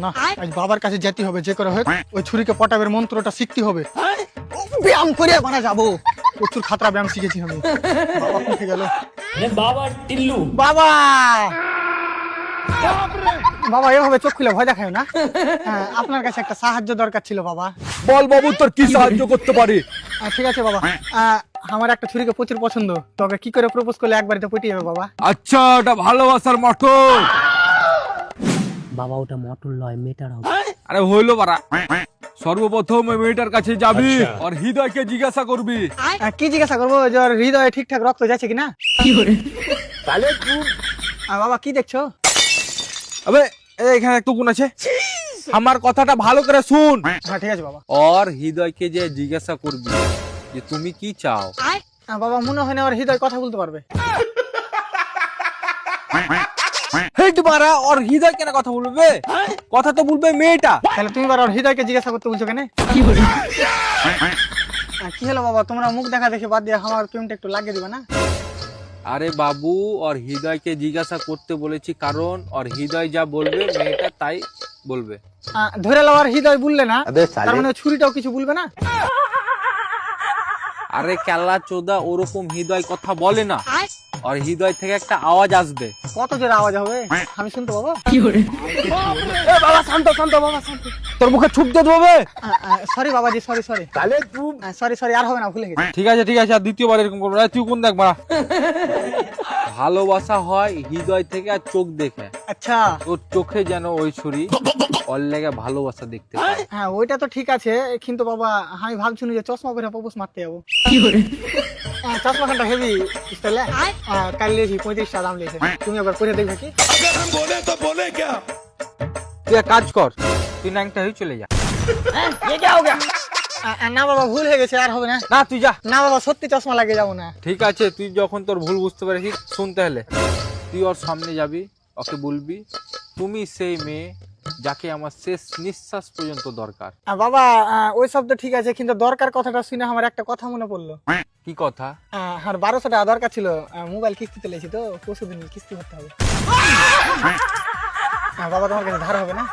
না আজ বাবার কাছে যেতে হবে, যে করে হোক ওই ছুরিকে পটাবের মন্ত্রটা শিখতে হবে। ব্যায়াম করে মানে যাবো, প্রচুর খাতরা ব্যায়াম শিখেছি আমি। বাবা উঠে গেল। বাবা টিল্লু, বাবা বাবা এভাবে চোখ খুলে ভয় দেখায় না। হ্যাঁ, আপনার কাছে একটা সাহায্য দরকার ছিল বাবা। বল বাবু, তোর কি সাহায্য করতে পারি? ঠিক আছে বাবা, আমার একটা ছুরিকে প্রচুর পছন্দ, তবে কি করে প্রপোজ করলে একবারে তো পটিয়ে যাবে বাবা। আচ্ছা, ওটা ভালোবাসার মটর। বাবা ওটা মটর লয়, মেটার হবে। আরে হইলো বাড়া, সর্বপ্রথম ওই মেয়েটার কাছে যাবি আর হৃদয়কে জিজ্ঞাসা করবি। কি জিজ্ঞাসা করবো, যে ওর হৃদয়ে ঠিকঠাক রক্ত যাচ্ছে কিনা। বাবা কি দেখছো? আবে এখানে একটু কোন আছে, আমার কথাটা ভালো করে শুন। হ্যাঁ ঠিক আছে বাবা। আর হৃদয়কে যে জিজ্ঞাসা করবি যে তুমি কি চাও। বাবা মনে হয় না ওর হৃদয় কথা বলতে পারবে। হেট বাড়া, ওর হৃদয় কেন কথা বলবে? কথা তো বলবে মেয়েটা। তাহলে তুমি বার ওর হৃদয়কে জিজ্ঞাসা করতে বলছো কেন? কি হলো বাবা, তোমরা মুখ দেখা দেখে বাদ দিয়ে আমার প্রেমটা একটু লাগিয়ে দিবে না? আরে বাবু, ওর হৃদয়কে জিজ্ঞাসা করতে বলেছি কারণ ওর হৃদয় যা বলবে মেয়েটা তাই বলবে। ধরে লো, আর হৃদয় বললে না, তার মানে ছুরিটাও কিছু বলবে না? আরে কেলা চোদা, ওরকম হৃদয় কথা বলে না, আর হৃদয় থেকে একটা আওয়াজ আসবে। কত জোরে আওয়াজ হবে আমি শুনতে পাবো? বাবা শান্ত শান্ত, বাবা শান্ত, তোর মুখে ছুপ দিয়ে দেবে। সরি বাবাজি, সরি সরি সরি সরি, আর হবে না, ভুলে গেছি। ঠিক আছে ঠিক আছে, আর দ্বিতীয়বার এরকম করবো না। তুই কোন দেখ বাড়া। ভালোবাসা হয় হৃদয় থেকে আর চোখ দেখে। আচ্ছা তোর চোখে যেন ওই ছুরি, ওর লেগে ভালোবাসা দেখতে পায়। হ্যাঁ ওইটা তো ঠিক আছে, কিন্তু বাবা আমি ভাবছিলাম যে চশমা পরে প্রপোজ মারতে যাবো। চশমা খানটা হেভি স্টাইলে, কাল লিয়েছি 35 দাম লিয়েছে, তুমি একবার পরে দেখবে কি? তুই এক কাজ কর, তুই ন্যাংটা হয়ে চলে যা। না বাবা ভুল হয়ে গেছে, আর হবে না। না তুই যা। না বাবা সত্যি চশমা লাগিয়ে যাবো না। ঠিক আছে, তুই যখন তোর ভুল বুঝতে পেরেছিস, শুনতে হলে তুই ওর সামনে যাবি, ওকে বলবি তুমি সেই মেয়ে যাকে আমার শেষ নিঃশ্বাস পর্যন্ত দরকার। বাবা ওই সব তো ঠিক আছে, কিন্তু দরকার কথাটা শুনে আমার একটা কথা মনে পড়লো। কি কথা? আর 1200 টাকা দরকার ছিল, মোবাইল কিস্তিতে লেছি তো, পরশু দিন কিস্তি করতে হবে। বাবা তোমার কাছে ধার হবে না?